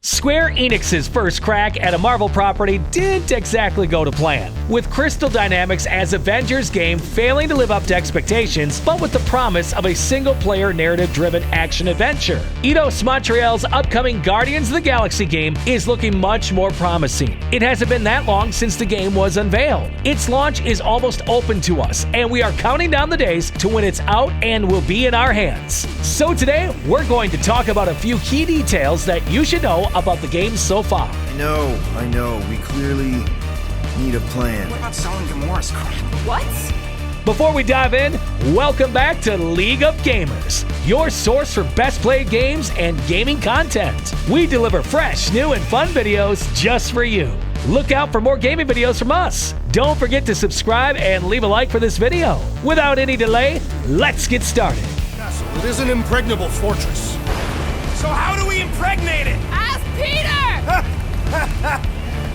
Square Enix's first crack at a Marvel property didn't exactly go to plan, with Crystal Dynamics' as Avengers game failing to live up to expectations, but with the promise of a single-player narrative-driven action-adventure. Eidos Montreal's upcoming Guardians of the Galaxy game is looking much more promising. It hasn't been that long since the game was unveiled. Its launch is almost open to us, and we are counting down the days to when it's out and will be in our hands. So today, we're going to talk about a few key details that you should know about the game so far. I know. We clearly need a plan. What about selling Gamora's crap? What? Before we dive in, welcome back to League of Gamers, your source for best played games and gaming content. We deliver fresh, new, and fun videos just for you. Look out for more gaming videos from us. Don't forget to subscribe and leave a like for this video. Without any delay, let's get started. Castle, it is an impregnable fortress. So how do we impregnate it? Ask Peter!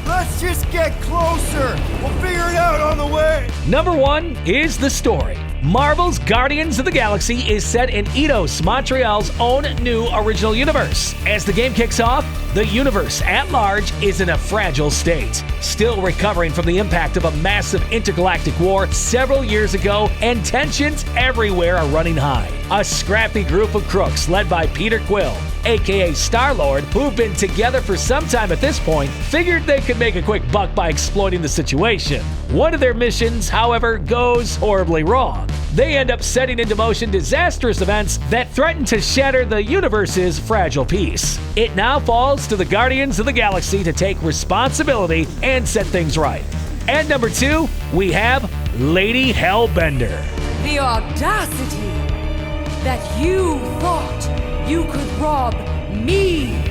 Let's just get closer. We'll figure it out on the way. Number 1 is the story. Marvel's Guardians of the Galaxy is set in Eidos Montreal's own new original universe. As the game kicks off, the universe at large is in a fragile state, still recovering from the impact of a massive intergalactic war several years ago, and tensions everywhere are running high. A scrappy group of crooks led by Peter Quill, aka Star-Lord, who've been together for some time at this point, figured they could make a quick buck by exploiting the situation. One of their missions, however, goes horribly wrong. They end up setting into motion disastrous events that threaten to shatter the universe's fragile peace. It now falls to the Guardians of the Galaxy to take responsibility and set things right. And number 2, we have Lady Hellbender. The audacity that you thought you could rob me,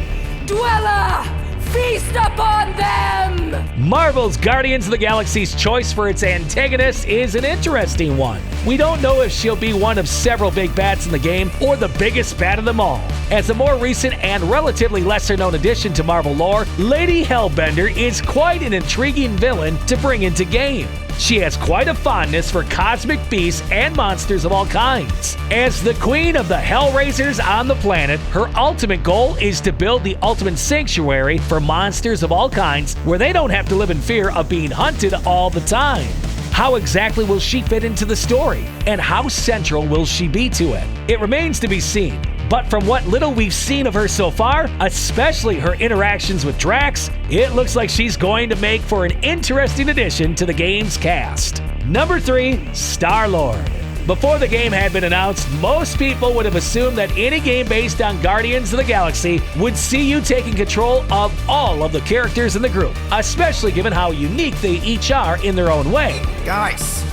Dweller! Feast upon them! Marvel's Guardians of the Galaxy's choice for its antagonist is an interesting one. We don't know if she'll be one of several big bats in the game or the biggest bat of them all. As a more recent and relatively lesser-known addition to Marvel lore, Lady Hellbender is quite an intriguing villain to bring into game. She has quite a fondness for cosmic beasts and monsters of all kinds. As the queen of the Hellraisers on the planet, her ultimate goal is to build the ultimate sanctuary for monsters of all kinds where they don't have to live in fear of being hunted all the time. How exactly will she fit into the story? And how central will she be to it? It remains to be seen. But from what little we've seen of her so far, especially her interactions with Drax, it looks like she's going to make for an interesting addition to the game's cast. Number 3, Star-Lord. Before the game had been announced, most people would have assumed that any game based on Guardians of the Galaxy would see you taking control of all of the characters in the group, especially given how unique they each are in their own way. Guys,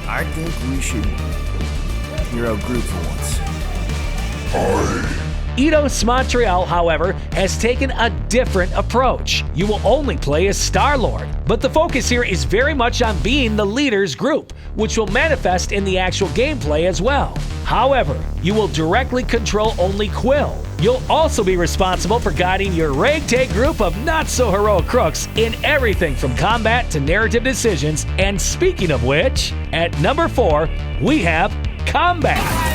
I think we should hero group for once. Eidos Montreal, however, has taken a different approach. You will only play as Star-Lord, but the focus here is very much on being the leader's group, which will manifest in the actual gameplay as well. However, you will directly control only Quill. You'll also be responsible for guiding your ragtag group of not-so-heroic crooks in everything from combat to narrative decisions, and speaking of which, at number 4, we have Combat.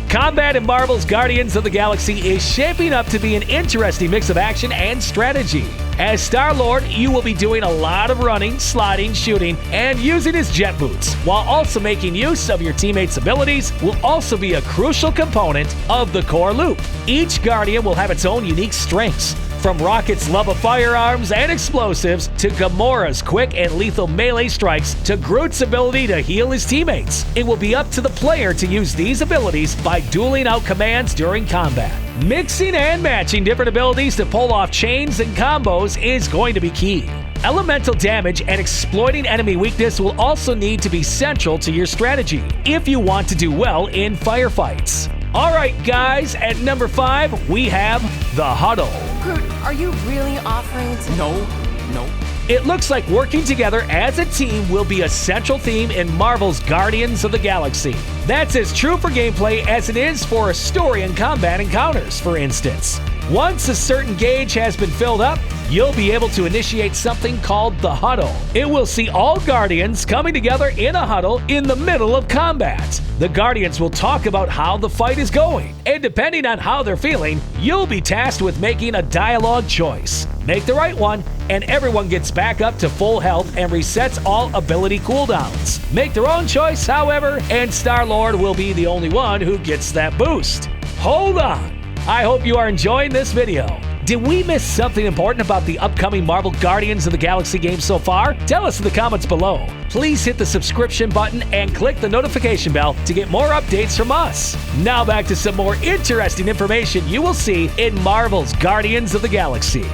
Combat in Marvel's Guardians of the Galaxy is shaping up to be an interesting mix of action and strategy. As Star-Lord, you will be doing a lot of running, sliding, shooting, and using his jet boots, while also making use of your teammates' abilities will also be a crucial component of the core loop. Each Guardian will have its own unique strengths, from Rocket's love of firearms and explosives, to Gamora's quick and lethal melee strikes, to Groot's ability to heal his teammates. It will be up to the player to use these abilities by dueling out commands during combat. Mixing and matching different abilities to pull off chains and combos is going to be key. Elemental damage and exploiting enemy weakness will also need to be central to your strategy if you want to do well in firefights. Alright guys, at number 5, we have the Huddle. Groot, are you really offering to... No. It looks like working together as a team will be a central theme in Marvel's Guardians of the Galaxy. That's as true for gameplay as it is for a story and combat encounters, for instance. Once a certain gauge has been filled up, you'll be able to initiate something called the huddle. It will see all Guardians coming together in a huddle in the middle of combat. The Guardians will talk about how the fight is going, and depending on how they're feeling, you'll be tasked with making a dialogue choice. Make the right one, and everyone gets back up to full health and resets all ability cooldowns. Make their own choice, however, and Star-Lord will be the only one who gets that boost. Hold on! I hope you are enjoying this video. Did we miss something important about the upcoming Marvel Guardians of the Galaxy game so far? Tell us in the comments below. Please hit the subscription button and click the notification bell to get more updates from us. Now back to some more interesting information you will see in Marvel's Guardians of the Galaxy.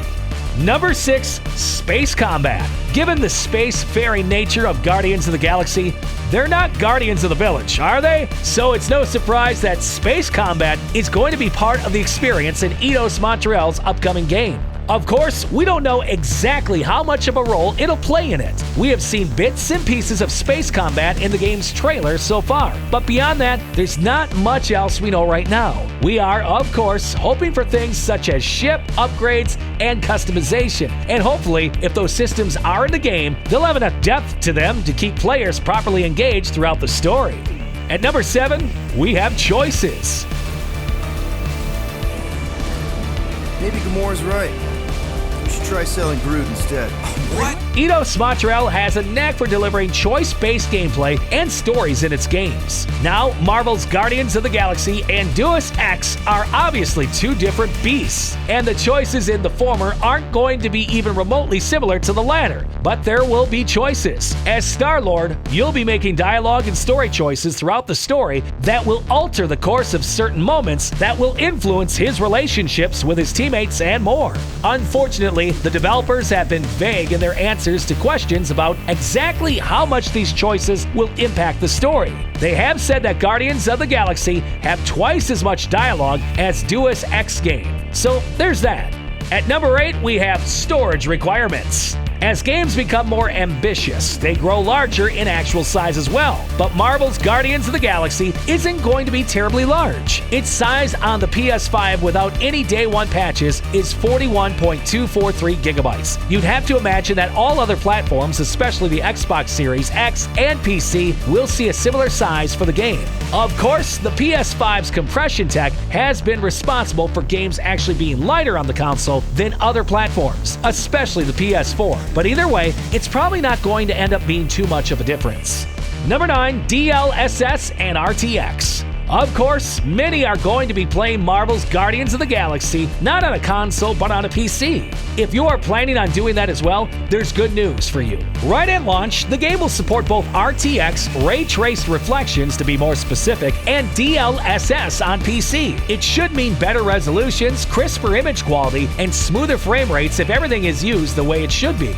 Number 6, Space Combat. Given the space-faring nature of Guardians of the Galaxy, they're not Guardians of the Village, are they? So it's no surprise that space combat is going to be part of the experience in Eidos Montreal's upcoming game. Of course, we don't know exactly how much of a role it'll play in it. We have seen bits and pieces of space combat in the game's trailer so far, but beyond that, there's not much else we know right now. We are, of course, hoping for things such as ship upgrades and customization, and hopefully, if those systems are in the game, they'll have enough depth to them to keep players properly engaged throughout the story. At number 7, we have choices. Maybe Gamora's right. We should try selling Groot instead. What? Eidos Montreal has a knack for delivering choice-based gameplay and stories in its games. Now, Marvel's Guardians of the Galaxy and Deus Ex are obviously two different beasts, and the choices in the former aren't going to be even remotely similar to the latter, but there will be choices. As Star-Lord, you'll be making dialogue and story choices throughout the story that will alter the course of certain moments that will influence his relationships with his teammates and more. Unfortunately, the developers have been vague in their answers to questions about exactly how much these choices will impact the story. They have said that Guardians of the Galaxy have twice as much dialogue as Deus Ex game. So there's that. At number 8, we have storage requirements. As games become more ambitious, they grow larger in actual size as well. But Marvel's Guardians of the Galaxy isn't going to be terribly large. Its size on the PS5 without any day one patches is 41.243 gigabytes. You'd have to imagine that all other platforms, especially the Xbox Series X and PC, will see a similar size for the game. Of course, the PS5's compression tech has been responsible for games actually being lighter on the console than other platforms, especially the PS4. But either way, it's probably not going to end up being too much of a difference. Number 9, DLSS and RTX. Of course, many are going to be playing Marvel's Guardians of the Galaxy, not on a console, but on a PC. If you are planning on doing that as well, there's good news for you. Right at launch, the game will support both RTX, ray-traced reflections to be more specific, and DLSS on PC. It should mean better resolutions, crisper image quality, and smoother frame rates if everything is used the way it should be.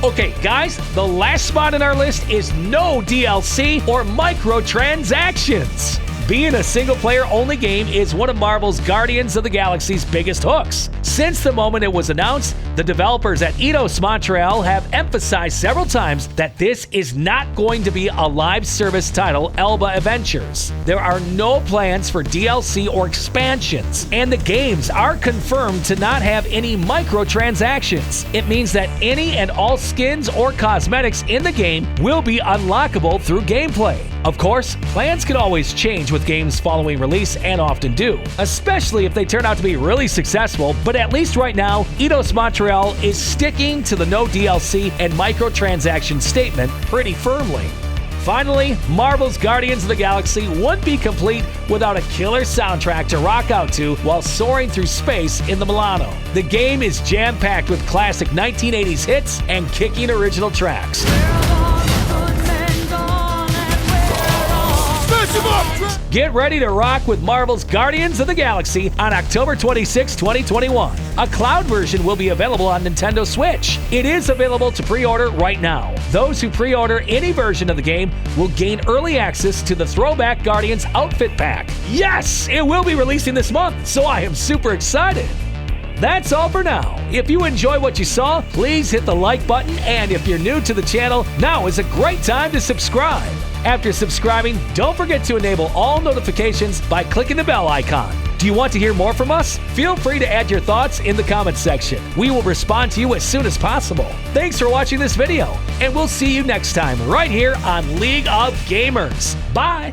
Okay, guys, the last spot on our list is no DLC or microtransactions. Being a single-player only game is one of Marvel's Guardians of the Galaxy's biggest hooks. Since the moment it was announced, the developers at Eidos Montreal have emphasized several times that this is not going to be a live service title, Elba Adventures. There are no plans for DLC or expansions, and the games are confirmed to not have any microtransactions. It means that any and all skins or cosmetics in the game will be unlockable through gameplay. Of course, plans can always change with games following release and often do, especially if they turn out to be really successful, but at least right now, Eidos Montreal is sticking to the no DLC and microtransaction statement pretty firmly. Finally, Marvel's Guardians of the Galaxy wouldn't be complete without a killer soundtrack to rock out to while soaring through space in the Milano. The game is jam-packed with classic 1980s hits and kicking original tracks. Get ready to rock with Marvel's Guardians of the Galaxy on October 26, 2021. A cloud version will be available on Nintendo Switch. It is available to pre-order right now. Those who pre-order any version of the game will gain early access to the Throwback Guardians Outfit Pack. Yes, it will be releasing this month, so I am super excited. That's all for now. If you enjoy what you saw, please hit the like button, and if you're new to the channel, now is a great time to subscribe. After subscribing, don't forget to enable all notifications by clicking the bell icon. Do you want to hear more from us? Feel free to add your thoughts in the comments section. We will respond to you as soon as possible. Thanks for watching this video, and we'll see you next time right here on League of Gamers. Bye!